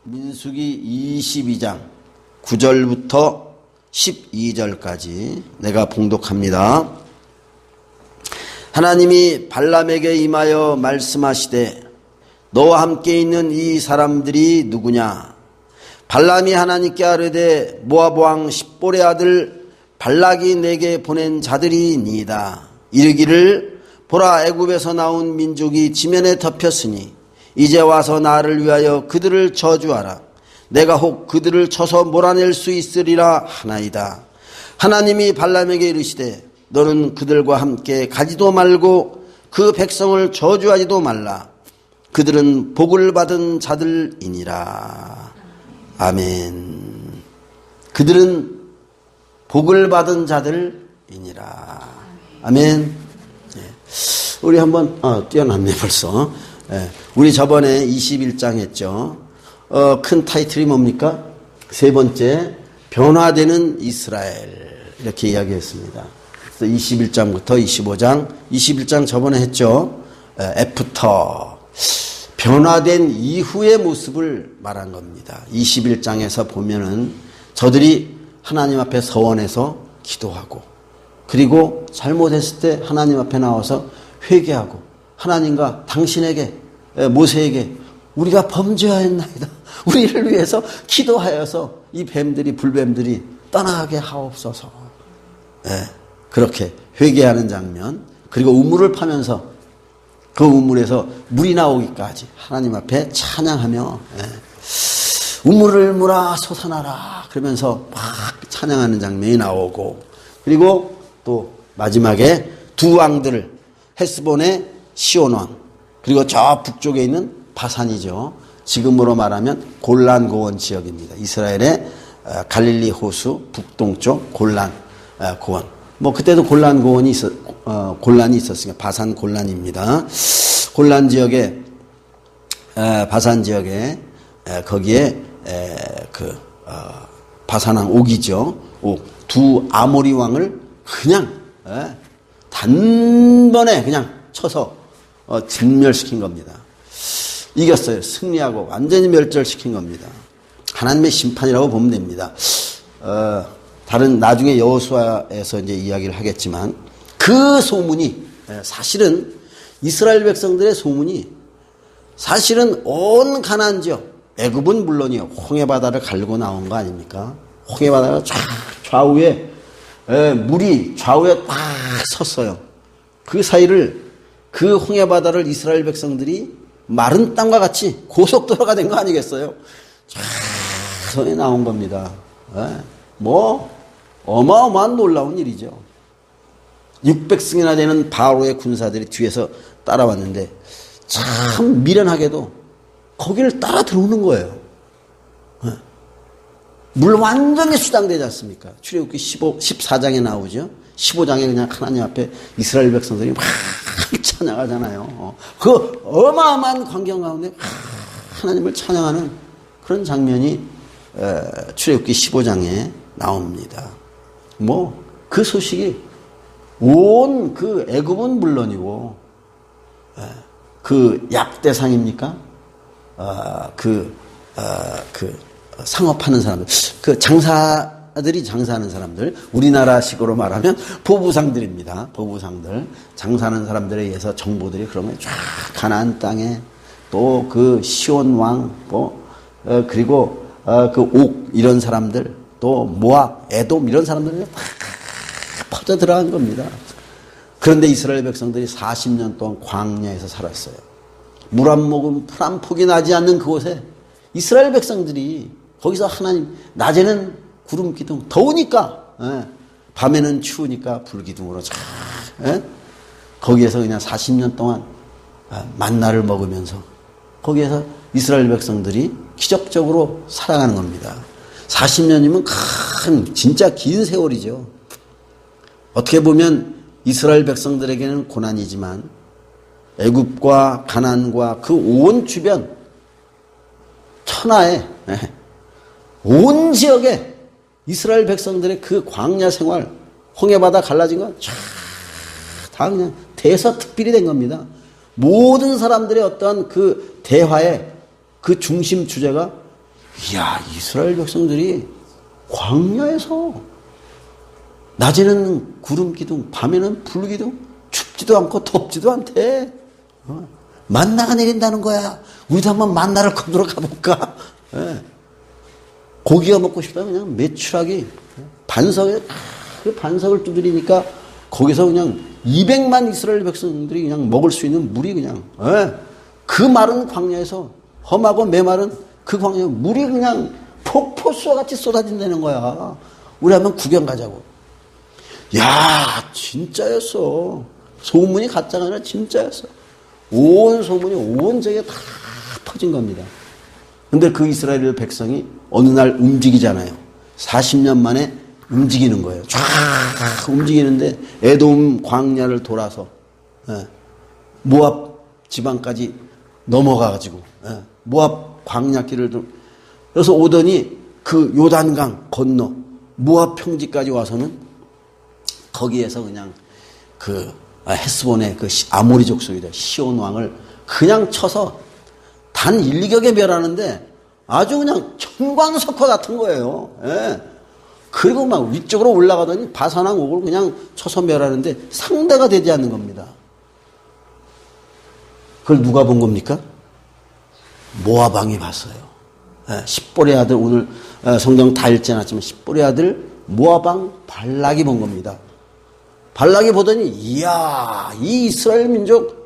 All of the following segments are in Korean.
민수기 22장 9절부터 12절까지 내가 봉독합니다. 하나님이 발람에게 임하여 말씀하시되 너와 함께 있는 이 사람들이 누구냐? 발람이 하나님께 아뢰되 모압 왕 십볼의 아들 발락이 내게 보낸 자들이니이다. 이르기를 보라, 애굽에서 나온 민족이 지면에 덮였으니 이제 와서 나를 위하여 그들을 저주하라. 내가 혹 그들을 쳐서 몰아낼 수 있으리라 하나이다. 하나님이 발람에게 이르시되 너는 그들과 함께 가지도 말고 그 백성을 저주하지도 말라. 그들은 복을 받은 자들이니라. 아멘. 그들은 복을 받은 자들이니라. 아멘. 우리 한번 뛰어났네 벌써. 우리 저번에 21장 했죠. 큰 타이틀이 뭡니까? 세 번째, 변화되는 이스라엘, 이렇게 이야기했습니다. 그래서 21장부터 25장, 21장 저번에 했죠. 애프터, 변화된 이후의 모습을 말한 겁니다. 21장에서 보면은 저들이 하나님 앞에 서원해서 기도하고, 그리고 잘못했을 때 하나님 앞에 나와서 회개하고, 하나님과 당신에게, 모세에게 우리가 범죄하였나이다. 우리를 위해서 기도하여서 이 뱀들이, 불뱀들이 떠나게 하옵소서. 그렇게 회개하는 장면, 그리고 우물을 파면서 그 우물에서 물이 나오기까지 하나님 앞에 찬양하며, 우물을 물아 솟아나라 그러면서 막 찬양하는 장면이 나오고, 그리고 또 마지막에 두 왕들을, 헤스본의 시온 왕, 그리고 저 북쪽에 있는 바산이죠. 지금으로 말하면 골란 고원 지역입니다. 이스라엘의 갈릴리 호수 북동쪽 골란 고원. 뭐 그때도 골란 고원이 골란이 있었으니까 바산 골란입니다. 골란 지역에, 바산 지역에, 거기에 바산왕 옥이죠. 옥. 두 아모리 왕을 그냥 단번에 그냥 쳐서 진멸시킨 겁니다. 이겼어요. 승리하고 완전히 멸절시킨 겁니다. 하나님의 심판이라고 보면 됩니다. 다른 나중에 여호수아에서 이제 이야기를 하겠지만, 그 소문이 사실은 이스라엘 백성들의 소문이 사실은 온 가나안 지역, 애굽은 물론이요, 홍해 바다를 갈고 나온 거 아닙니까? 홍해 바다가 좌우에 물이 좌우에 딱 섰어요. 그 사이를, 그 홍해 바다를 이스라엘 백성들이 마른 땅과 같이 고속도로가 된 거 아니겠어요? 손에 나온 겁니다. 뭐 어마어마한 놀라운 일이죠. 600승이나 되는 바로의 군사들이 뒤에서 따라왔는데 참 미련하게도 거기를 따라 들어오는 거예요. 물 완전히 수장되지 않습니까? 출애굽기 14장에 나오죠. 15장에 그냥 하나님 앞에 이스라엘 백성들이 막 찬양하잖아요. 그 어마어마한 광경 가운데 하나님을 찬양하는 그런 장면이 출애굽기 15장에 나옵니다. 뭐 그 소식이 온 그 애굽은 물론이고, 그 약대상입니까? 그 상업하는 사람들, 그 장사들이 장사하는 사람들, 우리나라식으로 말하면 보부상들입니다. 보부상들, 장사하는 사람들에 의해서 정보들이 그러면 쫙 가나안 땅에, 또 그 시온 왕, 그리고 그 옥 이런 사람들, 또 모압, 에돔 이런 사람들이 막 퍼져 들어간 겁니다. 그런데 이스라엘 백성들이 40년 동안 광야에서 살았어요. 물 한 모금, 풀 한 폭이 나지 않는 그곳에 이스라엘 백성들이 거기서 하나님, 낮에는 구름 기둥, 더우니까, 밤에는 추우니까 불기둥으로 거기에서 그냥 40년 동안 만나를 먹으면서 거기에서 이스라엘 백성들이 기적적으로 살아가는 겁니다. 40년이면 진짜 긴 세월이죠. 어떻게 보면 이스라엘 백성들에게는 고난이지만 애굽과 가나안과 그 온 주변 천하에, 온 지역에 이스라엘 백성들의 그 광야 생활, 홍해바다 갈라진 건 다 그냥 대서특필이 된 겁니다. 모든 사람들의 어떠한 그 대화의 그 중심 주제가 이야, 이스라엘 백성들이 광야에서 낮에는 구름 기둥, 밤에는 불 기둥, 춥지도 않고 덥지도 않대. 만나가 내린다는 거야. 우리도 한번 만나를 거두러 가볼까? 예. 고기가 먹고 싶다면 그냥 매출하기 반석에 그 반석을 두드리니까 거기서 그냥 200만 이스라엘 백성들이 그냥 먹을 수 있는 물이 그냥 그 마른 광야에서 험하고 메마른 그 광야에 물이 그냥 폭포수와 같이 쏟아진다는 거야. 우리 한번 구경 가자고. 야, 진짜였어. 소문이 가짜가 아니라 진짜였어. 온 소문이 온 지역에 다 퍼진 겁니다. 근데 그 이스라엘 백성이 어느 날 움직이잖아요. 40년 만에 움직이는 거예요. 쫙 움직이는데 에돔 광야를 돌아서 모압 지방까지 넘어가가지고 모압 광야길을 그래서 오더니 그 요단강 건너 모압 평지까지 와서는 거기에서 그냥 그 헤스본의 그 아모리 족속이다 시온 왕을 그냥 쳐서 단 1, 2격에 멸하는데 아주 그냥 천광석화 같은 거예요. 그리고 막 위쪽으로 올라가더니 바산왕 옥을 그냥 쳐서 멸하는데 상대가 되지 않는 겁니다. 그걸 누가 본 겁니까? 모압 왕이 봤어요. 십볼의 아들, 오늘 성경 다 읽지 않았지만 십볼의 아들 모압 왕 발락이 본 겁니다. 발락이 보더니 이야, 이 이스라엘 민족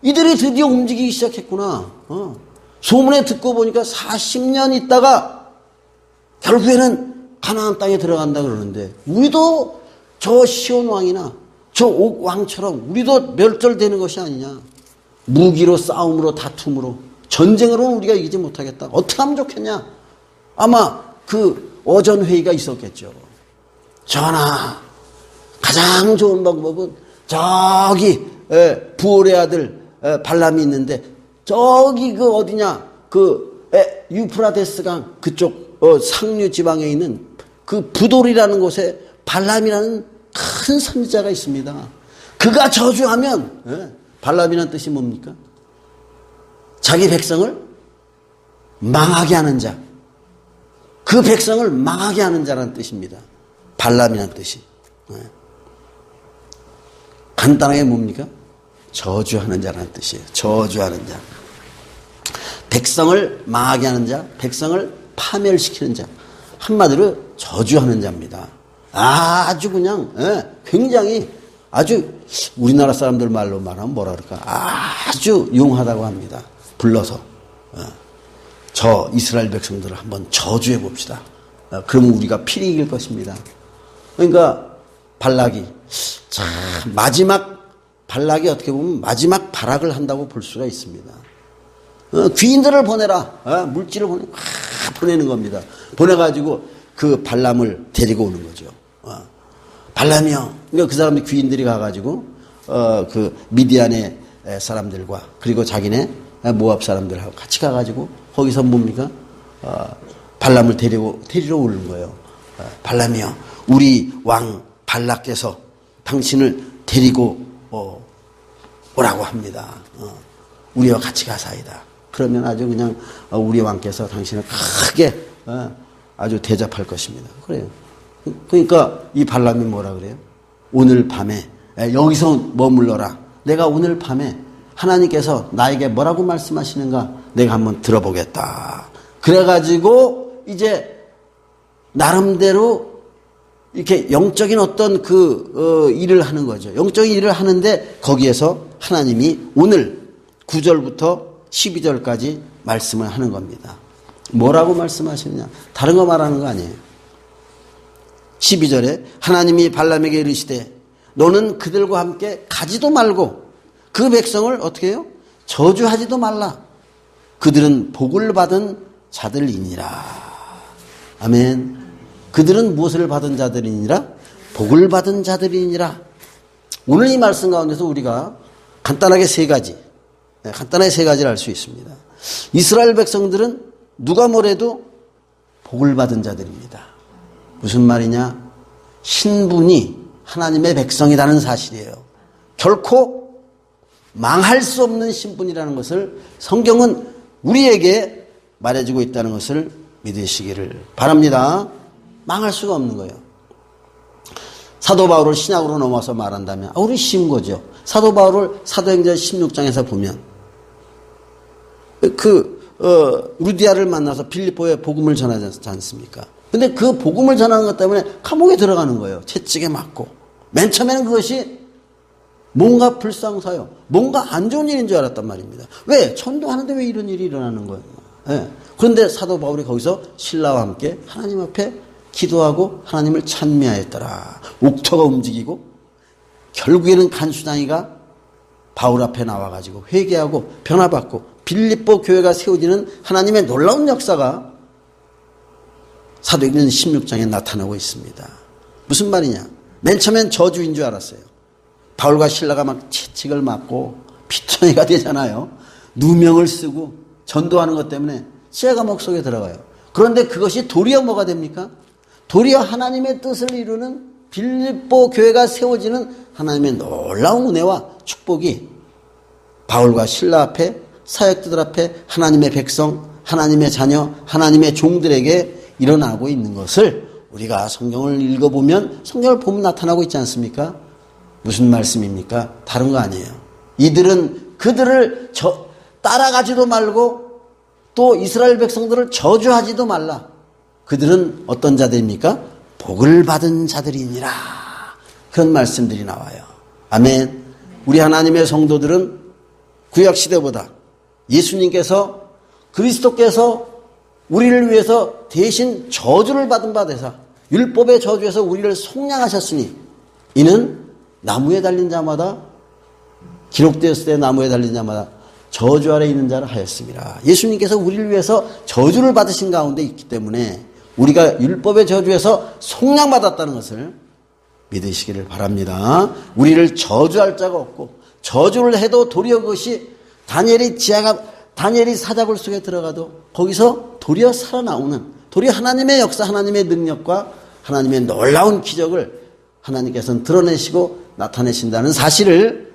이들이 드디어 움직이기 시작했구나. 소문에 듣고 보니까 40년 있다가 결국에는 가나안 땅에 들어간다 그러는데 우리도 저 시온 왕이나 저 옥 왕처럼 우리도 멸절되는 것이 아니냐. 무기로 싸움으로 다툼으로 전쟁으로는 우리가 이기지 못하겠다. 어떻게 하면 좋겠냐. 아마 그 어전회의가 있었겠죠. 전하, 가장 좋은 방법은 저기 부올의 아들 발람이 있는데 저기 그 어디냐 그 유프라데스강 그쪽 상류 지방에 있는 그 부돌이라는 곳에 발람이라는 큰 선지자가 있습니다. 그가 저주하면 발람이라는 뜻이 뭡니까? 자기 백성을 망하게 하는 자. 그 백성을 망하게 하는 자라는 뜻입니다. 발람이라는 뜻이. 간단하게 뭡니까? 저주하는 자라는 뜻이에요. 저주하는 자. 백성을 망하게 하는 자, 백성을 파멸시키는 자. 한마디로 저주하는 자입니다. 아주 그냥 굉장히 아주 우리나라 사람들 말로 말하면 뭐라 그럴까? 아주 용하다고 합니다. 불러서 저 이스라엘 백성들을 한번 저주해 봅시다. 그러면 우리가 필히 이길 것입니다. 그러니까 발락이 자 마지막 발락이 어떻게 보면 마지막 발악을 한다고 볼 수가 있습니다. 귀인들을 보내라. 물질을 보내는 겁니다. 보내가지고 그 발람을 데리고 오는 거죠. 발람이요. 그러니까 그 사람들 귀인들이 가가지고 그 미디안의 사람들과 그리고 자기네 모압 사람들하고 같이 가가지고 거기서 뭡니까? 발람을 데리러 오는 거예요. 발람이요. 우리 왕 발락께서 당신을 데리고 오라고 합니다. 우리와 같이 가사이다. 그러면 아주 그냥 우리 왕께서 당신을 크게 아주 대접할 것입니다. 그래요. 그러니까 이 발람이 뭐라 그래요? 오늘 밤에 여기서 머물러라. 내가 오늘 밤에 하나님께서 나에게 뭐라고 말씀하시는가 내가 한번 들어보겠다. 그래가지고 이제 나름대로 이렇게 영적인 어떤 그 일을 하는 거죠. 영적인 일을 하는데 거기에서 하나님이 오늘 9절부터 12절까지 말씀을 하는 겁니다. 뭐라고 말씀하시느냐? 다른 거 말하는 거 아니에요. 12절에 하나님이 발람에게 이르시되 너는 그들과 함께 가지도 말고 그 백성을 어떻게 해요? 저주하지도 말라. 그들은 복을 받은 자들이니라. 아멘. 그들은 무엇을 받은 자들이니라? 복을 받은 자들이니라. 오늘 이 말씀 가운데서 우리가 간단하게 세 가지를 알 수 있습니다. 이스라엘 백성들은 누가 뭐래도 복을 받은 자들입니다. 무슨 말이냐? 신분이 하나님의 백성이라는 사실이에요. 결코 망할 수 없는 신분이라는 것을 성경은 우리에게 말해주고 있다는 것을 믿으시기를 바랍니다. 망할 수가 없는 거예요. 사도 바울을 신약으로 넘어서 말한다면 우리 쉬운 거죠. 사도 바울을 사도행전 16장에서 보면 루디아를 만나서 빌립보에 복음을 전하지 않습니까? 근데 그 복음을 전하는 것 때문에 감옥에 들어가는 거예요. 채찍에 맞고. 맨 처음에는 그것이 뭔가 불상사요. 뭔가 안 좋은 일인 줄 알았단 말입니다. 왜? 전도하는데 왜 이런 일이 일어나는 거예요? 네. 그런데 사도 바울이 거기서 신라와 함께 하나님 앞에 기도하고 하나님을 찬미하였더라. 옥토가 움직이고 결국에는 간수장이가 바울 앞에 나와가지고 회개하고 변화받고 빌립보 교회가 세워지는 하나님의 놀라운 역사가 사도행전 16장에 나타나고 있습니다. 무슨 말이냐? 맨 처음엔 저주인 줄 알았어요. 바울과 신라가 막 채찍을 맞고 피투성이가 되잖아요. 누명을 쓰고 전도하는 것 때문에 지하 감옥 속에 들어가요. 그런데 그것이 도리어 뭐가 됩니까? 도리어 하나님의 뜻을 이루는 빌립보 교회가 세워지는 하나님의 놀라운 은혜와 축복이 바울과 신라 앞에, 사역자들 앞에, 하나님의 백성, 하나님의 자녀, 하나님의 종들에게 일어나고 있는 것을 우리가 성경을 읽어보면, 성경을 보면 나타나고 있지 않습니까? 무슨 말씀입니까? 다른 거 아니에요. 이들은 그들을 따라가지도 말고 또 이스라엘 백성들을 저주하지도 말라. 그들은 어떤 자들입니까? 복을 받은 자들이니라. 그런 말씀들이 나와요. 아멘. 우리 하나님의 성도들은 구약시대보다 예수님께서, 그리스도께서 우리를 위해서 대신 저주를 받은 바 되사 율법의 저주에서 우리를 속량하셨으니 이는 나무에 달린 자마다, 기록되었을 때 나무에 달린 자마다 저주 아래 있는 자를 하였습니다. 예수님께서 우리를 위해서 저주를 받으신 가운데 있기 때문에 우리가 율법의 저주에서 속량받았다는 것을 믿으시기를 바랍니다. 우리를 저주할 자가 없고, 저주를 해도 도리어 그것이 다니엘이 사자굴 속에 들어가도 거기서 도리어 살아나오는, 도리어 하나님의 역사, 하나님의 능력과 하나님의 놀라운 기적을 하나님께서는 드러내시고 나타내신다는 사실을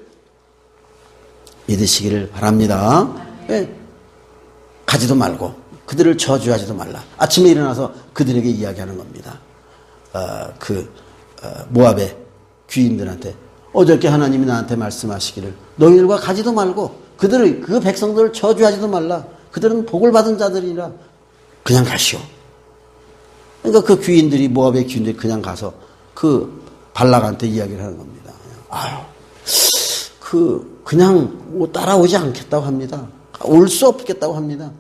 믿으시기를 바랍니다. 네. 가지도 말고 그들을 저주하지도 말라. 아침에 일어나서 그들에게 이야기하는 겁니다. 모압의 귀인들한테 어저께 하나님이 나한테 말씀하시기를 너희들과 가지도 말고 그 백성들을 저주하지도 말라. 그들은 복을 받은 자들이라 그냥 가시오. 그러니까 그 귀인들이, 모압의 귀인들이 그냥 가서 그 발락한테 이야기를 하는 겁니다. 그냥 따라오지 않겠다고 합니다. 올 수 없겠다고 합니다.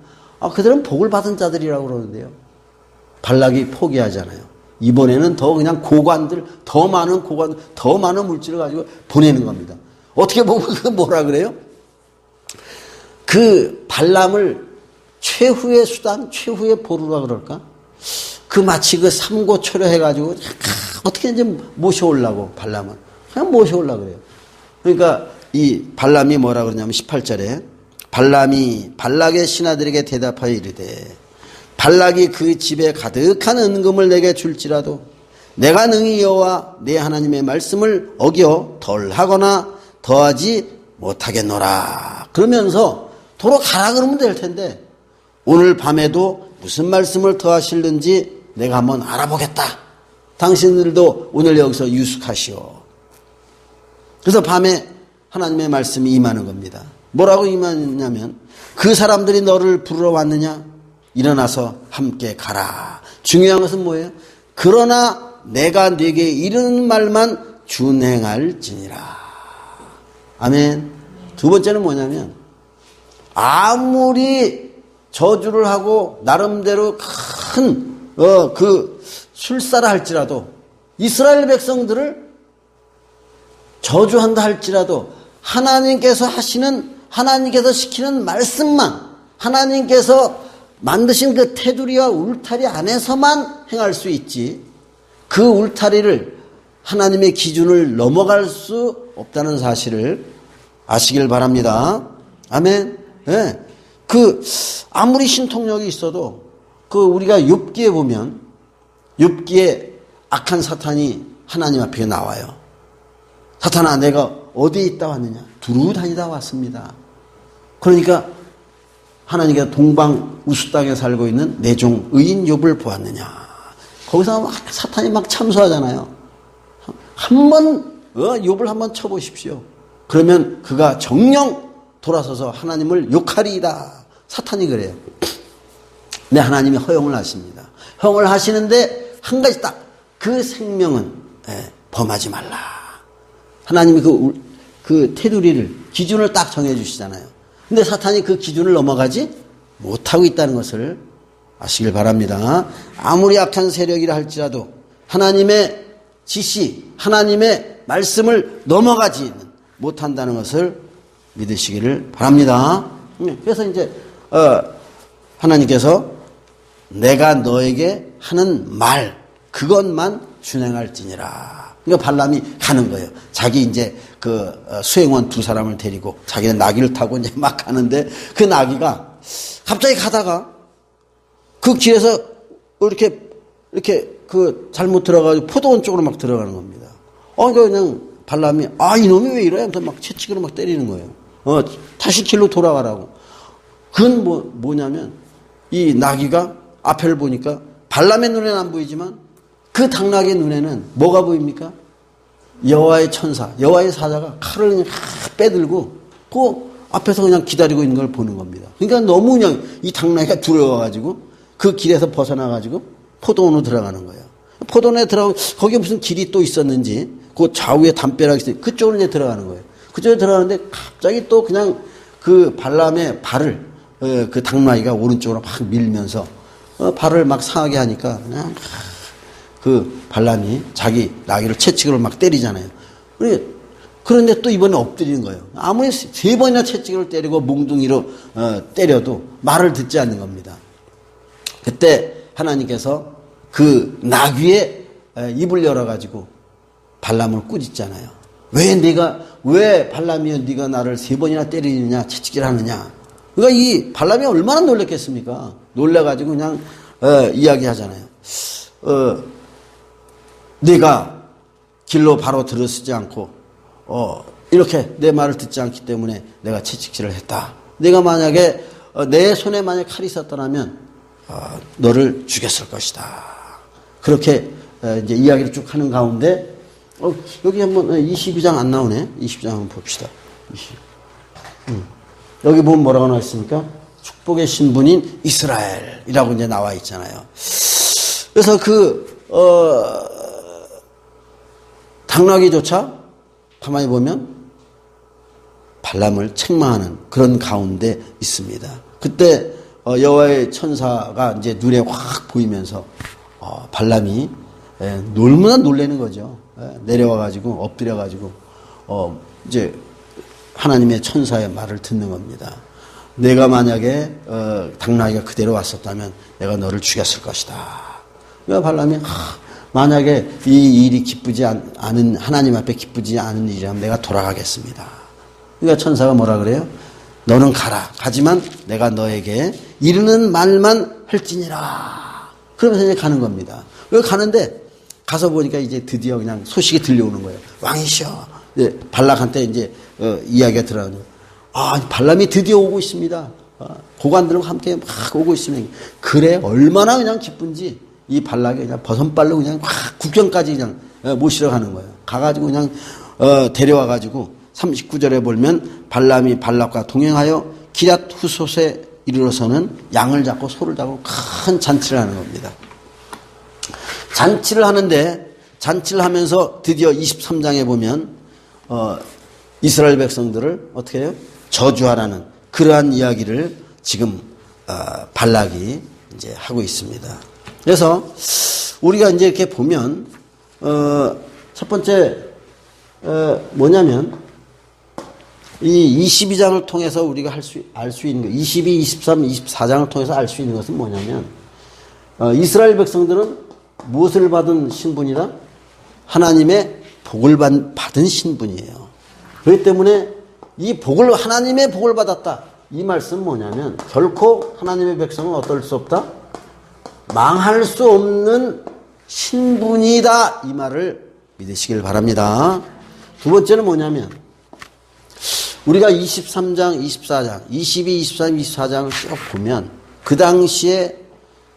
그들은 복을 받은 자들이라고 그러는데요. 발락이 포기하잖아요. 이번에는 더 그냥 더 많은 물질을 가지고 보내는 겁니다. 어떻게 보면 그 뭐라 그래요? 그 발람을 최후의 수단, 최후의 보루라 그럴까? 마치 삼고초려해가지고 어떻게든지 모셔오려고, 발람은. 그냥 모셔오려고 그래요. 그러니까 이 발람이 뭐라 그러냐면 18절에 발람이 발락의 신하들에게 대답하여 이르되 발락이 그 집에 가득한 은금을 내게 줄지라도 내가 능히 여호와 내 하나님의 말씀을 어겨 덜하거나 더하지 못하겠노라. 그러면서 도로 가라 그러면 될 텐데 오늘 밤에도 무슨 말씀을 더하실는지 내가 한번 알아보겠다. 당신들도 오늘 여기서 유숙하시오. 그래서 밤에 하나님의 말씀이 임하는 겁니다. 뭐라고 임하냐면 그 사람들이 너를 부르러 왔느냐? 일어나서 함께 가라. 중요한 것은 뭐예요? 그러나 내가 네게 이르는 말만 준행할지니라. 아멘. 두 번째는 뭐냐면 아무리 저주를 하고 나름대로 큰 술사라 할지라도 이스라엘 백성들을 저주한다 할지라도 하나님께서 시키는 말씀만, 하나님께서 만드신 그 테두리와 울타리 안에서만 행할 수 있지, 그 울타리를 하나님의 기준을 넘어갈 수 없다는 사실을 아시길 바랍니다. 아멘. 네. 아무리 신통력이 있어도 우리가 욥기에 보면 욥기에 악한 사탄이 하나님 앞에 나와요. 사탄아, 내가 어디에 있다 왔느냐? 두루 다니다 왔습니다. 그러니까 하나님께서 동방 우수 땅에 살고 있는 내 종 의인 욥을 보았느냐. 거기서 막 사탄이 막 참소하잖아요. 한번 욥을 한번 쳐보십시오. 그러면 그가 정령 돌아서서 하나님을 욕하리이다. 사탄이 그래요. 근데 하나님이 허용을 하십니다. 허용을 하시는데 한 가지 딱 그 생명은 범하지 말라. 하나님이 그 테두리를 기준을 딱 정해주시잖아요. 근데 사탄이 그 기준을 넘어가지 못하고 있다는 것을 아시길 바랍니다. 아무리 악한 세력이라 할지라도 하나님의 지시, 하나님의 말씀을 넘어가지 못한다는 것을 믿으시기를 바랍니다. 그래서 이제 하나님께서 내가 너에게 하는 말 그것만 준행할지니라. 그러니까 발람이 가는 거예요. 자기 이제 그 수행원 두 사람을 데리고 자기는 나귀를 타고 이제 막 가는데 그 나귀가 갑자기 가다가 그 길에서 이렇게 그 잘못 들어가지고 포도원 쪽으로 막 들어가는 겁니다. 그냥 발람이 이놈이 왜 이래? 하면서 막 채찍으로 막 때리는 거예요. 다시 길로 돌아가라고. 그건 뭐냐면 이 나귀가 앞을 보니까 발람의 눈에는 안 보이지만 그 당나귀의 눈에는 뭐가 보입니까? 여호와의 천사, 여호와의 사자가 칼을 그냥 빼들고 그 앞에서 그냥 기다리고 있는 걸 보는 겁니다. 그러니까 너무 그냥 이 당나귀가 두려워가지고 그 길에서 벗어나가지고 포도원으로 들어가는 거예요. 포도원에 들어가고 거기에 무슨 길이 또 있었는지 그 좌우에 담벼락이 있어요. 그쪽으로 이제 들어가는 거예요. 그쪽에 들어가는데 갑자기 또 그냥 그 발람의 발을 그 당나귀가 오른쪽으로 막 밀면서 발을 막 상하게 하니까 그냥 그 발람이 자기 나귀를 채찍으로 막 때리잖아요. 그런데 또 이번에 엎드리는 거예요. 아무리 3번이나 채찍으로 때리고 몽둥이로 때려도 말을 듣지 않는 겁니다. 그때 하나님께서 그 나귀의 입을 열어가지고 발람을 꾸짖잖아요. 왜 발람이여 네가 나를 3번이나 때리느냐 채찍질 하느냐. 그러니까 이 발람이 얼마나 놀랬겠습니까? 놀래가지고 그냥 이야기하잖아요. 네가 길로 바로 들어서지 않고 이렇게 내 말을 듣지 않기 때문에 내가 채찍질을 했다. 내가 만약에 내 손에 만약 칼이 있었더라면 너를 죽였을 것이다. 그렇게 이제 이야기를 쭉 하는 가운데 여기 한번 22장 안 나오네. 22장 한번 봅시다. 여기 보면 뭐라고 나와 있습니까? 축복의 신분인 이스라엘이라고 이제 나와 있잖아요. 그래서 당나귀조차 가만히 보면 발람을 책망하는 그런 가운데 있습니다. 그때 여호와의 천사가 이제 눈에 확 보이면서 발람이 너무나 놀라는 거죠. 내려와가지고 엎드려가지고 이제 하나님의 천사의 말을 듣는 겁니다. 내가 만약에 당나귀가 그대로 왔었다면 내가 너를 죽였을 것이다. 그러니까 발람이 만약에 이 일이 기쁘지 않은 하나님 앞에 기쁘지 않은 일이라면 내가 돌아가겠습니다. 그러니까 천사가 뭐라 그래요? 너는 가라. 가지만 내가 너에게 이르는 말만 할지니라. 그러면서 이제 가는 겁니다. 그리고 가는데 가서 보니까 이제 드디어 그냥 소식이 들려오는 거예요. 왕이시여. 발락한테 이제 이야기가 들어가는 거예요. 발람이 드디어 오고 있습니다. 고관들과 함께 막 오고 있으면 그래 얼마나 그냥 기쁜지 이 발락이 그냥 버선발로 그냥 확 국경까지 그냥 모시러 가는 거예요. 가가지고 그냥 데려와가지고 39절에 보면 발람이 발락과 동행하여 기랏 후솥에 이르러서는 양을 잡고 소를 잡고 큰 잔치를 하는 겁니다. 잔치를 하는데 잔치를 하면서 드디어 23장에 보면 이스라엘 백성들을 어떻게 해요? 저주하라는 그러한 이야기를 지금 발락이 이제 하고 있습니다. 그래서 우리가 이제 이렇게 보면 첫 번째 뭐냐면 이 22장을 통해서 우리가 알 수 있는 거 22, 23, 24장을 통해서 알 수 있는 것은 뭐냐면 이스라엘 백성들은 무엇을 받은 신분이다? 하나님의 복을 받은 신분이에요. 그렇기 때문에 이 복을 하나님의 복을 받았다. 이 말씀은 뭐냐면 결코 하나님의 백성은 어떨 수 없다? 망할 수 없는 신분이다. 이 말을 믿으시길 바랍니다. 두 번째는 뭐냐면 우리가 23장, 24장, 22, 23, 24장을 쭉 보면 그 당시에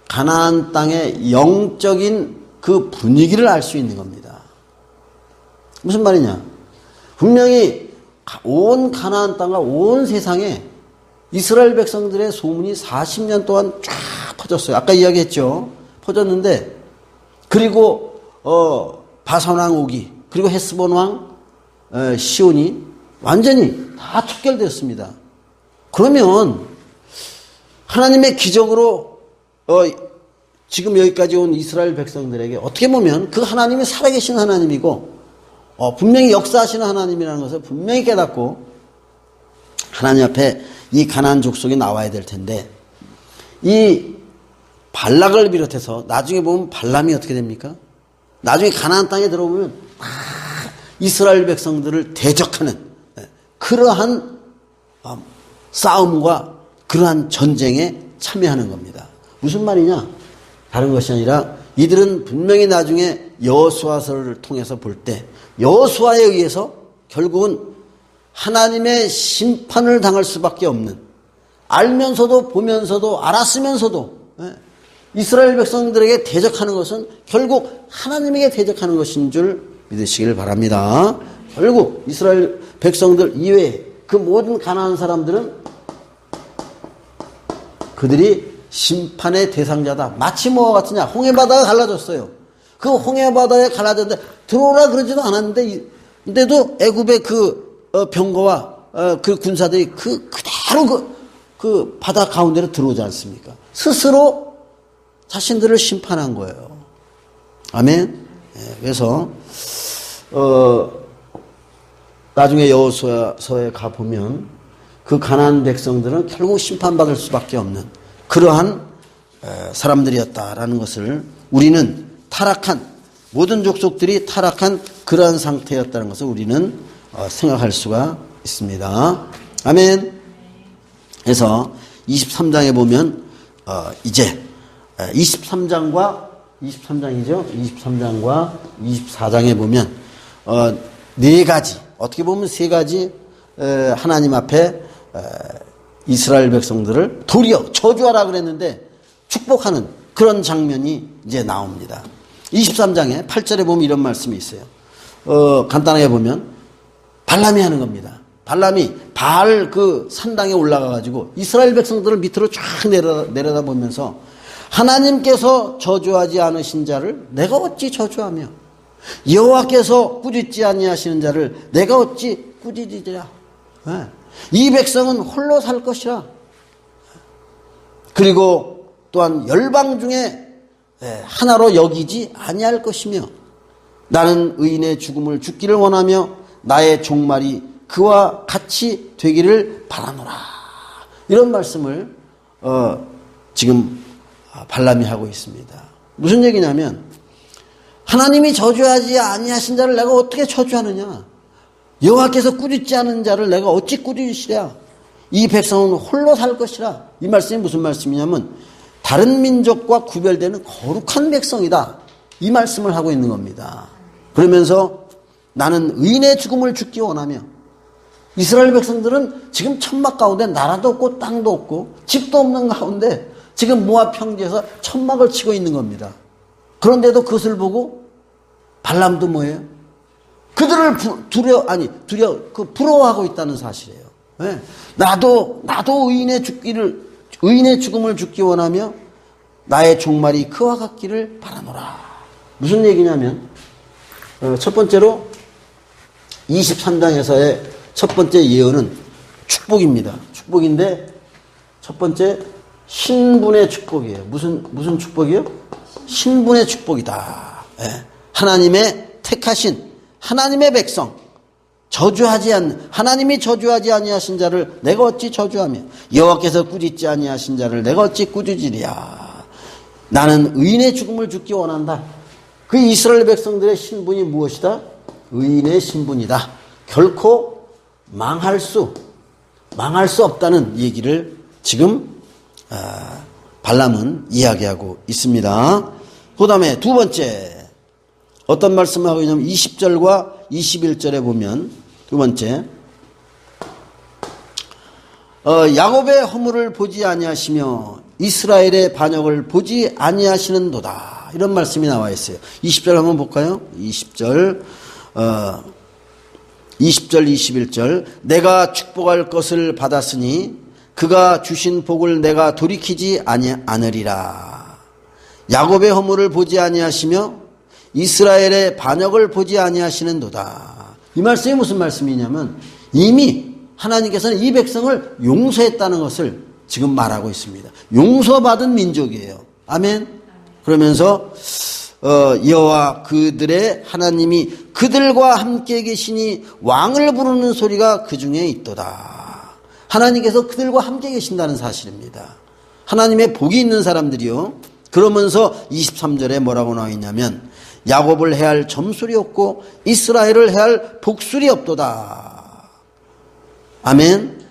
가나안 땅의 영적인 그 분위기를 알 수 있는 겁니다. 무슨 말이냐? 분명히 온 가나안 땅과 온 세상에 이스라엘 백성들의 소문이 40년 동안 쫙 퍼졌어요. 아까 이야기했죠. 퍼졌는데 그리고 바산 왕 오기 그리고 헤스본 왕 시온이 완전히 다 척결되었습니다. 그러면 하나님의 기적으로 지금 여기까지 온 이스라엘 백성들에게 어떻게 보면 그 하나님이 살아계신 하나님이고 분명히 역사하시는 하나님이라는 것을 분명히 깨닫고 하나님 앞에 이 가나안 족속이 나와야 될 텐데 이 발락을 비롯해서 나중에 보면 발람이 어떻게 됩니까? 나중에 가나안 땅에 들어보면 이스라엘 백성들을 대적하는 그러한 싸움과 그러한 전쟁에 참여하는 겁니다. 무슨 말이냐? 다른 것이 아니라 이들은 분명히 나중에 여호수아서를 통해서 볼 때 여호수아에 의해서 결국은 하나님의 심판을 당할 수밖에 없는 알면서도 보면서도 알았으면서도 이스라엘 백성들에게 대적하는 것은 결국 하나님에게 대적하는 것인 줄 믿으시길 바랍니다. 결국 이스라엘 백성들 이외에 그 모든 가나안 사람들은 그들이 심판의 대상자다. 마치 뭐와 같으냐? 홍해바다가 갈라졌어요. 그 홍해바다에 갈라졌는데 들어오라 그러지도 않았는데 근데도 애굽의 그 병거와 그 군사들이 그대로 그 바다 가운데로 들어오지 않습니까? 스스로 자신들을 심판한 거예요. 아멘. 그래서 나중에 여호수아서에 가 보면 그 가나안 백성들은 결국 심판받을 수밖에 없는 그러한 사람들이었다라는 것을 우리는 타락한 모든 족속들이 타락한 그러한 상태였다는 것을 우리는 생각할 수가 있습니다. 아멘. 그래서 23장에 보면 이제 23장과 23장이죠. 23장과 24장에 보면 네 가지 어떻게 보면 세 가지 하나님 앞에 이스라엘 백성들을 도리어 저주하라 그랬는데 축복하는 그런 장면이 이제 나옵니다. 23장에 8절에 보면 이런 말씀이 있어요. 간단하게 보면 발람이 하는 겁니다. 발람이 바알 그 산당에 올라가 가지고 이스라엘 백성들을 밑으로 쫙 내려다 보면서 하나님께서 저주하지 않으신 자를 내가 어찌 저주하며 여호와께서 꾸짖지 아니하시는 자를 내가 어찌 꾸짖으리라. 이 백성은 홀로 살 것이라. 그리고 또한 열방 중에 하나로 여기지 아니할 것이며 나는 의인의 죽음을 죽기를 원하며 나의 종말이 그와 같이 되기를 바라노라. 이런 말씀을 지금 발람이 하고 있습니다. 무슨 얘기냐면 하나님이 저주하지 아니하신 자를 내가 어떻게 저주하느냐. 여호와께서 꾸짖지 않은 자를 내가 어찌 꾸짖으시랴. 이 백성은 홀로 살 것이라. 이 말씀이 무슨 말씀이냐면 다른 민족과 구별되는 거룩한 백성이다. 이 말씀을 하고 있는 겁니다. 그러면서 나는 의인의 죽음을 죽기 원하며 이스라엘 백성들은 지금 천막 가운데 나라도 없고 땅도 없고 집도 없는 가운데 지금 모압 평지에서 천막을 치고 있는 겁니다. 그런데도 그것을 보고 발람도 뭐예요? 그들을 부러워하고 있다는 사실이에요. 네. 나도 의인의 죽음을 죽기 원하며 나의 종말이 그와 같기를 바라노라. 무슨 얘기냐면 첫 번째로 23장에서의 첫 번째 예언은 축복입니다. 축복인데 첫 번째 신분의 축복이에요. 무슨 축복이요? 신분의 축복이다. 네. 하나님의 택하신 하나님의 백성 하나님이 저주하지 아니하신 자를 내가 어찌 저주하며 여호와께서 꾸짖지 아니하신 자를 내가 어찌 꾸짖으랴. 나는 의인의 죽음을 죽기 원한다. 그 이스라엘 백성들의 신분이 무엇이다? 의인의 신분이다. 결코 망할 수 없다는 얘기를 지금 발람은 이야기하고 있습니다. 그 다음에 두 번째 어떤 말씀을 하고 있냐면 20절과 21절에 보면 두 번째 야곱의 허물을 보지 아니하시며 이스라엘의 반역을 보지 아니하시는도다. 이런 말씀이 나와 있어요. 20절 한번 볼까요? 20절 21절 내가 축복할 것을 받았으니 그가 주신 복을 내가 돌이키지 않으리라. 야곱의 허물을 보지 아니하시며 이스라엘의 반역을 보지 아니하시는도다. 이 말씀이 무슨 말씀이냐면 이미 하나님께서는 이 백성을 용서했다는 것을 지금 말하고 있습니다. 용서받은 민족이에요. 아멘. 그러면서 여호와 그들의 하나님이 그들과 함께 계시니 왕을 부르는 소리가 그 중에 있도다. 하나님께서 그들과 함께 계신다는 사실입니다. 하나님의 복이 있는 사람들이요. 그러면서 23절에 뭐라고 나와 있냐면 야곱을 해할 점술이 없고 이스라엘을 해할 복술이 없도다. 아멘.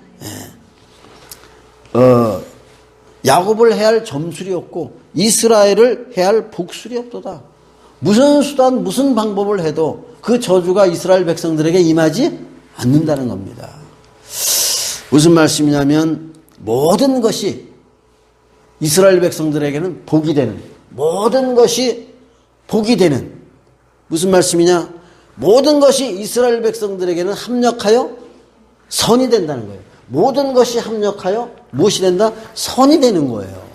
야곱을 해할 점술이 없고 이스라엘을 해할 복술이 없도다. 무슨 수단 무슨 방법을 해도 그 저주가 이스라엘 백성들에게 임하지 않는다는 겁니다. 무슨 말씀이냐면 모든 것이 이스라엘 백성들에게는 복이 되는, 모든 것이 복이 되는, 무슨 말씀이냐? 모든 것이 이스라엘 백성들에게는 합력하여 선이 된다는 거예요. 모든 것이 합력하여 무엇이 된다? 선이 되는 거예요.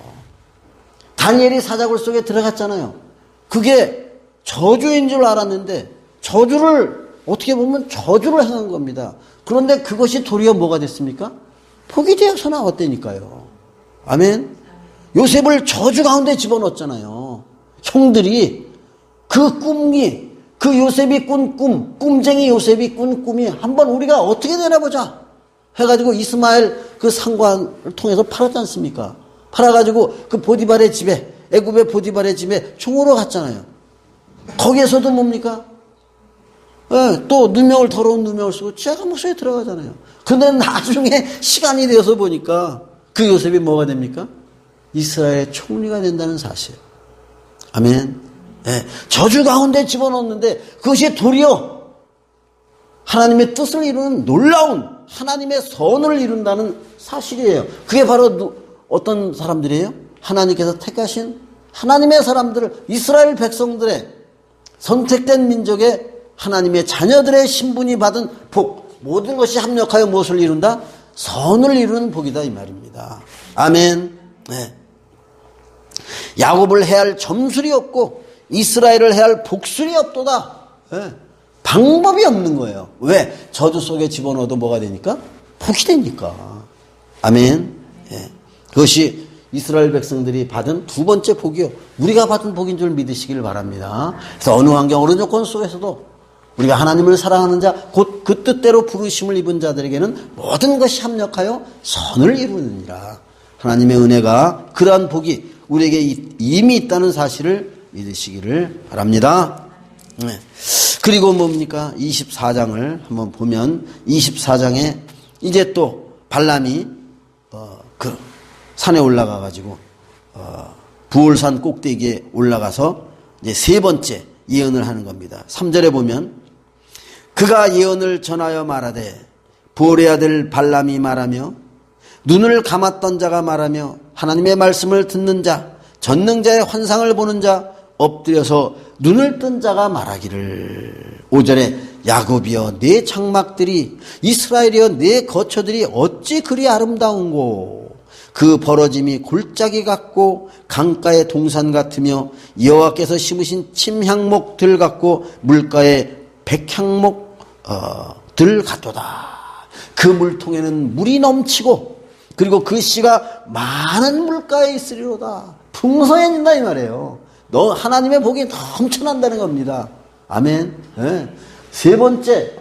다니엘이 사자굴 속에 들어갔잖아요. 그게 저주인 줄 알았는데 저주를 어떻게 보면 저주를 행한 겁니다. 그런데 그것이 도리어 뭐가 됐습니까? 복이 되어서 나왔다니까요. 아멘. 요셉을 저주 가운데 집어넣었잖아요. 형들이 그 꿈이, 그 요셉이 꾼 꿈, 꿈쟁이 요셉이 꾼 꿈이 한번 우리가 어떻게 되나 보자 해가지고 이스마엘 그 상관을 통해서 팔았지 않습니까? 팔아가지고 그 보디발의 집에, 애굽의 보디발의 집에 총으로 갔잖아요. 거기에서도 뭡니까? 또 누명을, 더러운 누명을 쓰고 쥐가 목소리에 들어가잖아요. 근데 나중에 시간이 되어서 보니까 그 요셉이 뭐가 됩니까? 이스라엘의 총리가 된다는 사실. 아멘. 네. 저주 가운데 집어넣었는데 그것이 도리어 하나님의 뜻을 이루는 놀라운 하나님의 선을 이룬다는 사실이에요. 그게 바로 어떤 사람들이에요? 하나님께서 택하신 하나님의 사람들을, 이스라엘 백성들의 선택된 민족의 하나님의 자녀들의 신분이 받은 복, 모든 것이 합력하여 무엇을 이룬다? 선을 이루는 복이다 이 말입니다. 아멘. 네. 야곱을 해할 점술이 없고 이스라엘을 해할 복술이 없도다. 네. 방법이 없는 거예요. 왜? 저주 속에 집어넣어도 뭐가 되니까? 복이 되니까. 아멘. 네. 그것이 이스라엘 백성들이 받은 두 번째 복이요. 우리가 받은 복인 줄 믿으시길 바랍니다. 그래서 어느 환경, 어느 조건 속에서도 우리가 하나님을 사랑하는 자, 곧 그 뜻대로 부르심을 입은 자들에게는 모든 것이 합력하여 선을 이루느니라. 하나님의 은혜가, 그러한 복이 우리에게 이미 있다는 사실을 믿으시기를 바랍니다. 네. 그리고 뭡니까? 24장을 한번 보면 24장에 이제 또 발람이 그 산에 올라가 가지고 부올산 꼭대기에 올라가서 이제 세 번째 예언을 하는 겁니다. 3절에 보면 그가 예언을 전하여 말하되 부올의 아들 발람이 말하며 눈을 감았던 자가 말하며 하나님의 말씀을 듣는 자, 전능자의 환상을 보는 자, 엎드려서 눈을 뜬 자가 말하기를 5절에 야곱이여 네 장막들이, 이스라엘이여 네 거처들이 어찌 그리 아름다운고, 그 벌어짐이 골짜기 같고 강가의 동산 같으며 여호와께서 심으신 침향목들 같고 물가의 백향목들 같도다. 그 물통에는 물이 넘치고 그리고 그 씨가 많은 물가에 있으리로다. 풍성해진다 이 말이에요. 너 하나님의 복이 넘쳐난다는 겁니다. 아멘. 네. 세 번째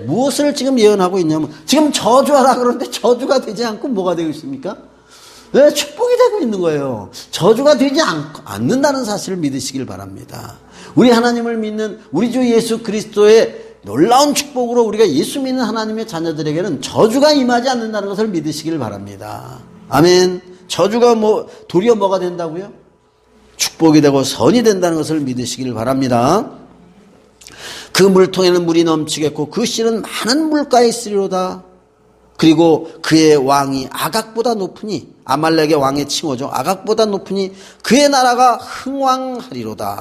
무엇을 지금 예언하고 있냐면 지금 저주하라 그러는데 저주가 되지 않고 뭐가 되고 있습니까? 네, 축복이 되고 있는 거예요. 저주가 되지 않는다는 사실을 믿으시길 바랍니다. 우리 하나님을 믿는 우리 주 예수 그리스도의 놀라운 축복으로 우리가 예수 믿는 하나님의 자녀들에게는 저주가 임하지 않는다는 것을 믿으시길 바랍니다. 아멘. 저주가 도리어 뭐가 된다고요? 축복이 되고 선이 된다는 것을 믿으시길 바랍니다. 그 물통에는 물이 넘치겠고 그 씨는 많은 물가에 있으리로다. 그리고 그의 왕이 아각보다 높으니, 아말렉의 왕의 칭호죠. 아각보다 높으니 그의 나라가 흥왕하리로다.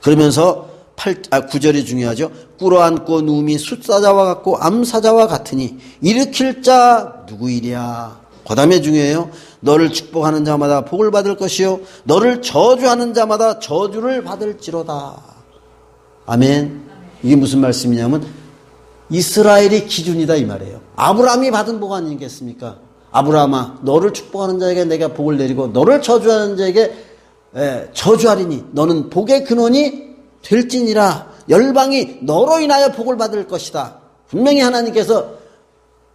그러면서 9절이 중요하죠. 꿇어앉고 누움이 숫사자와 같고 암사자와 같으니 일으킬 자 누구이랴. 그 다음에 중요해요. 너를 축복하는 자마다 복을 받을 것이요 너를 저주하는 자마다 저주를 받을지로다. 아멘. 이게 무슨 말씀이냐면 이스라엘이 기준이다 이 말이에요. 아브라함이 받은 복 아니겠습니까? 아브라함아, 너를 축복하는 자에게 내가 복을 내리고 너를 저주하는 자에게 저주하리니 너는 복의 근원이 될지니라. 열방이 너로 인하여 복을 받을 것이다. 분명히 하나님께서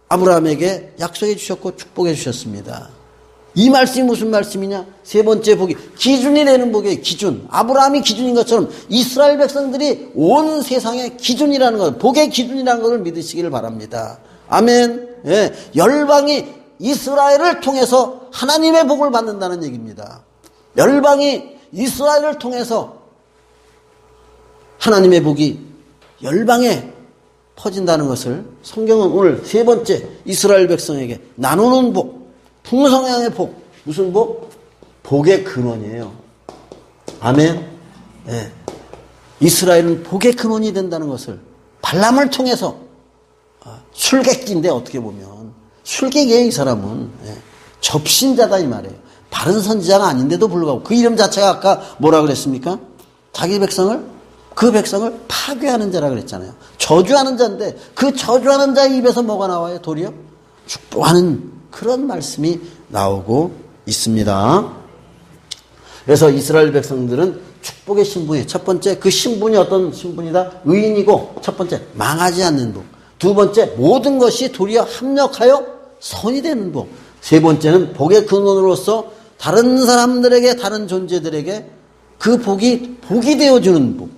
아브라함에게 약속해 주셨고 축복해 주셨습니다. 이 말씀이 무슨 말씀이냐? 세 번째 복이 기준이 되는 복이에요. 기준. 아브라함이 기준인 것처럼 이스라엘 백성들이 온 세상의 기준이라는 것, 복의 기준이라는 것을 믿으시기를 바랍니다. 아멘. 예, 열방이 이스라엘을 통해서 하나님의 복을 받는다는 얘기입니다. 열방이 이스라엘을 통해서 하나님의 복이 열방에 퍼진다는 것을 성경은 오늘 세 번째 이스라엘 백성에게 나누는 복, 풍성함의 복. 무슨 복? 복의 근원이에요. 아멘. 네. 이스라엘은 복의 근원이 된다는 것을 발람을 통해서 술객인데 어떻게 보면 술객이에요. 이 사람은 접신자다 이 말이에요. 바른 선지자가 아닌데도 불구하고 그 이름 자체가 아까 뭐라 그랬습니까? 자기 백성을 그 백성을 파괴하는 자라 그랬잖아요. 저주하는 자인데 그 저주하는 자의 입에서 뭐가 나와요? 도리어 축복하는 그런 말씀이 나오고 있습니다. 그래서 이스라엘 백성들은 축복의 신분이에요. 첫 번째, 그 신분이 어떤 신분이다? 의인이고, 첫 번째, 망하지 않는 복. 두 번째, 모든 것이 도리어 합력하여 선이 되는 복. 세 번째는 복의 근원으로서 다른 사람들에게, 다른 존재들에게 그 복이 되어주는 복.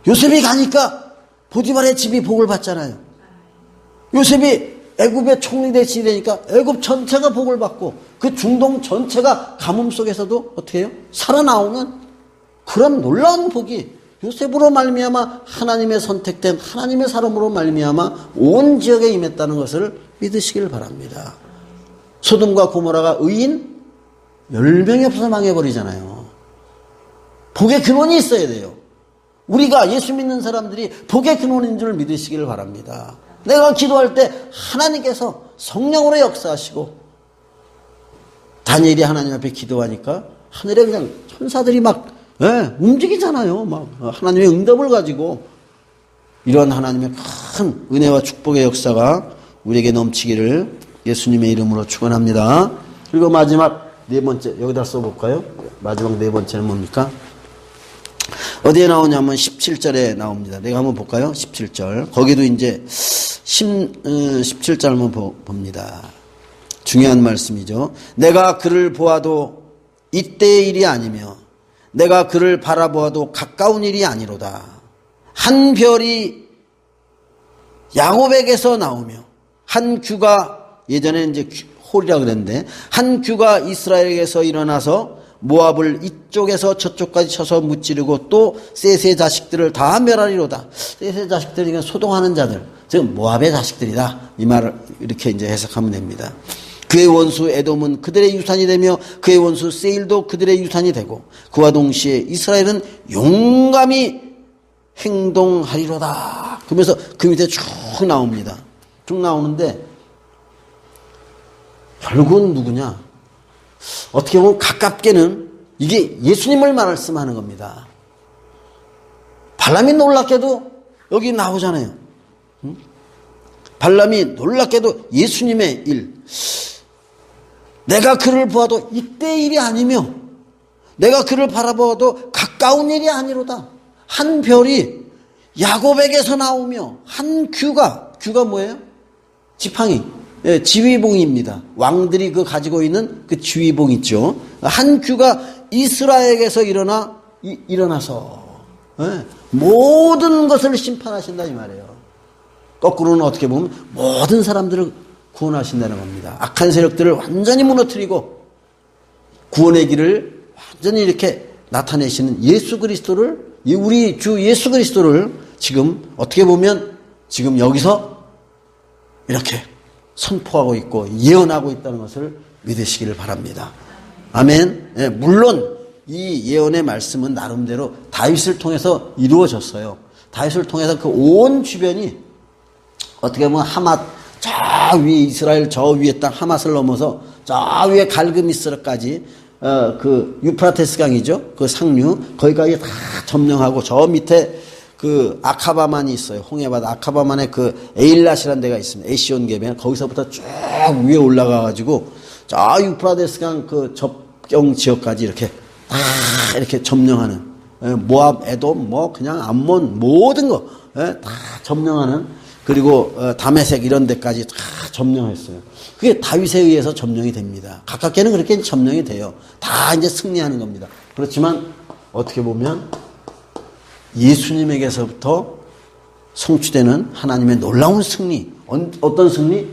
요셉이 가니까 보디발의 집이 복을 받잖아요. 요셉이 애굽의 총리 대신이 되니까 애굽 전체가 복을 받고 그 중동 전체가 가뭄 속에서도 어떻게 해요? 살아나오는 그런 놀라운 복이 요셉으로 말미암아 하나님의 선택된 하나님의 사람으로 말미암아 온 지역에 임했다는 것을 믿으시길 바랍니다. 소돔과 고모라가 의인 10명이 없어서 망해버리잖아요. 복의 근원이 있어야 돼요. 우리가 예수 믿는 사람들이 복의 근원인 줄 믿으시기를 바랍니다. 내가 기도할 때 하나님께서 성령으로 역사하시고 다니엘이 하나님 앞에 기도하니까 하늘에 그냥 천사들이 막 움직이잖아요. 막 하나님의 응답을 가지고 이런 하나님의 큰 은혜와 축복의 역사가 우리에게 넘치기를 예수님의 이름으로 축원합니다. 그리고 마지막 네 번째 여기다 써볼까요? 마지막 네 번째는 뭡니까? 어디에 나오냐면 17절에 나옵니다. 내가 한번 볼까요? 17절. 거기도 이제 17절 한번 봅니다. 중요한 말씀이죠. 내가 그를 보아도 이때의 일이 아니며 내가 그를 바라보아도 가까운 일이 아니로다. 한 별이 야곱에게서 나오며 한 규가 예전에 이제 홀이라 그랬는데 한 규가 이스라엘에게서 일어나서 모압을 이쪽에서 저쪽까지 쳐서 무찌르고 또 셋의 자식들을 다 멸하리로다. 셋의 자식들이 소동하는 자들, 즉 모압의 자식들이다. 이 말을 이렇게 이제 해석하면 됩니다. 그의 원수 에돔은 그들의 유산이 되며 그의 원수 세일도 그들의 유산이 되고 그와 동시에 이스라엘은 용감히 행동하리로다. 그러면서 그 밑에 쭉 나옵니다. 쭉 나오는데 결국은 누구냐? 어떻게 보면 가깝게는 이게 예수님을 말씀하는 겁니다. 발람이 놀랍게도 여기 나오잖아요. 발람이 놀랍게도 예수님의 일. 내가 그를 보아도 이때의 일이 아니며 내가 그를 바라보아도 가까운 일이 아니로다. 한 별이 야곱에게서 나오며 한 규가 뭐예요? 지팡이. 지휘봉입니다. 왕들이 그 가지고 있는 그 지휘봉 있죠. 한 규가 이스라엘에게서 일어나서 모든 것을 심판하신다 이 말이에요. 거꾸로는 어떻게 보면 모든 사람들을 구원하신다는 겁니다. 악한 세력들을 완전히 무너뜨리고 구원의 길을 완전히 이렇게 나타내시는 예수 그리스도를, 우리 주 예수 그리스도를 지금 어떻게 보면 지금 여기서 이렇게 선포하고 있고 예언하고 있다는 것을 믿으시기를 바랍니다. 아멘. 예, 물론 이 예언의 말씀은 나름대로 다윗을 통해서 이루어졌어요. 다윗을 통해서 그 온 주변이 어떻게 보면 하맛, 저 위에 이스라엘 저 위에 땅 하맛을 넘어서 저 위에 갈그미스까지 그 유프라테스 강이죠. 그 상류 거기까지 다 점령하고 저 밑에 그 아카바만이 있어요. 홍해바다 아카바만에 그 에일랏이라는 데가 있습니다. 에시온 계면 거기서부터 쭉 위에 올라가 가지고 저 유프라테스 강 그 접경 지역까지 이렇게 다 이렇게 점령하는 모압, 에돔, 뭐 그냥 암몬 모든 거 다 점령하는 그리고 다메섹 이런 데까지 다 점령했어요. 그게 다윗에 의해서 점령이 됩니다. 가깝게는 그렇게 점령이 돼요. 다 이제 승리하는 겁니다. 그렇지만 어떻게 보면 예수님에게서부터 성취되는 하나님의 놀라운 승리, 어떤 승리?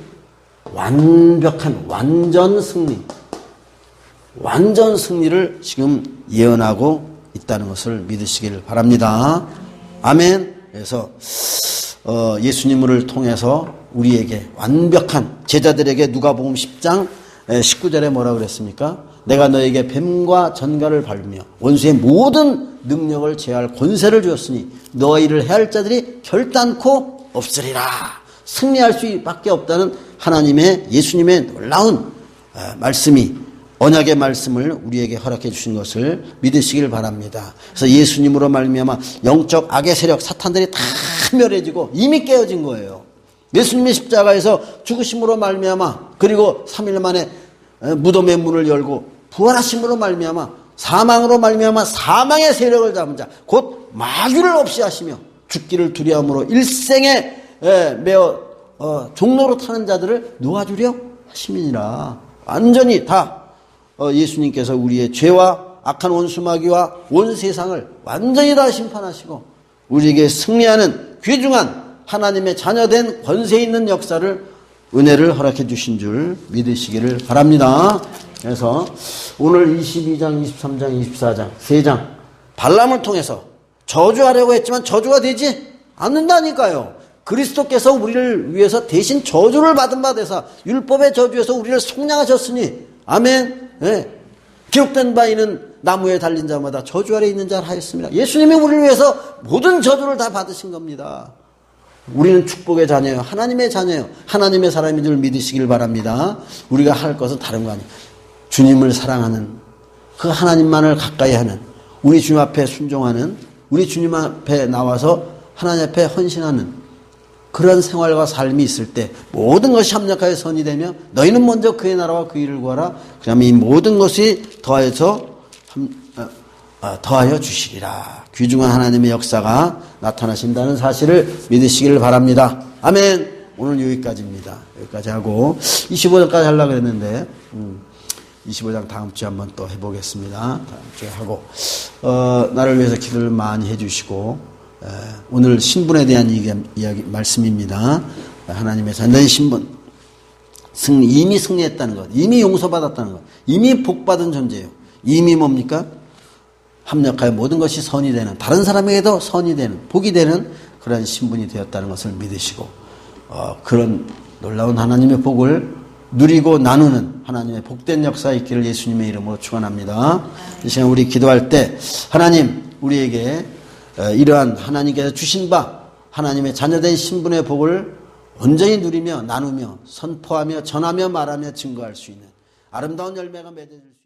완벽한 완전 승리, 완전 승리를 지금 예언하고 있다는 것을 믿으시길 바랍니다. 아멘. 그래서 예수님을 통해서 우리에게 완벽한 제자들에게 누가복음 10장 19절에 뭐라 그랬습니까? 내가 너에게 뱀과 전갈을 밟으며 원수의 모든 능력을 제할 권세를 주었으니 너희를 해할 자들이 결단코 없으리라. 승리할 수밖에 없다는 하나님의 예수님의 놀라운 말씀이 언약의 말씀을 우리에게 허락해 주신 것을 믿으시길 바랍니다. 그래서 예수님으로 말미암아 영적 악의 세력 사탄들이 다 멸해지고 이미 깨어진 거예요. 예수님의 십자가에서 죽으심으로 말미암아 그리고 3일 만에 무덤의 문을 열고 부활하심으로 말미암아 사망으로 말미암아 사망의 세력을 잡은 자 곧 마귀를 없이 하시며 죽기를 두려움으로 일생에 매어 종로로 타는 자들을 놓아주려 하심이니라. 완전히 다 예수님께서 우리의 죄와 악한 원수 마귀와 온 세상을 완전히 다 심판하시고 우리에게 승리하는 귀중한 하나님의 자녀된 권세 있는 역사를 은혜를 허락해 주신 줄 믿으시기를 바랍니다. 그래서 오늘 22장, 23장, 24장 3장 발람을 통해서 저주하려고 했지만 저주가 되지 않는다니까요. 그리스도께서 우리를 위해서 대신 저주를 받은 바 되사 율법의 저주에서 우리를 속량하셨으니 아멘. 네. 기록된 바에는 나무에 달린 자마다 저주 아래 있는 자를 하였습니다. 예수님이 우리를 위해서 모든 저주를 다 받으신 겁니다. 우리는 축복의 자녀예요. 하나님의 자녀예요. 하나님의 사람인 줄 믿으시길 바랍니다. 우리가 할 것은 다른 거 아니에요. 주님을 사랑하는 그 하나님만을 가까이 하는 우리 주님 앞에 순종하는 우리 주님 앞에 나와서 하나님 앞에 헌신하는 그런 생활과 삶이 있을 때 모든 것이 합력하여 선이 되며 너희는 먼저 그의 나라와 그 일을 구하라. 그러면 이 모든 것이 더하여 주시리라. 귀중한 하나님의 역사가 나타나신다는 사실을 믿으시기를 바랍니다. 아멘. 오늘 여기까지입니다. 여기까지 하고 25장까지 하려고 했는데 25장 다음 주에 한번 또 해보겠습니다. 다음 주에 하고 나를 위해서 기도를 많이 해주시고 오늘 신분에 대한 이야기 말씀입니다. 하나님의 자녀의 신분 이미 승리했다는 것, 이미 용서받았다는 것, 이미 복받은 존재예요. 이미 뭡니까? 합력하여 모든 것이 선이 되는, 다른 사람에게도 선이 되는, 복이 되는 그런 신분이 되었다는 것을 믿으시고 그런 놀라운 하나님의 복을 누리고 나누는 하나님의 복된 역사 있기를 예수님의 이름으로 축원합니다. 이 시간 우리 기도할 때 하나님 우리에게 이러한 하나님께서 주신 바 하나님의 자녀된 신분의 복을 온전히 누리며 나누며 선포하며 전하며 말하며 증거할 수 있는 아름다운 열매가 맺어질 수 있는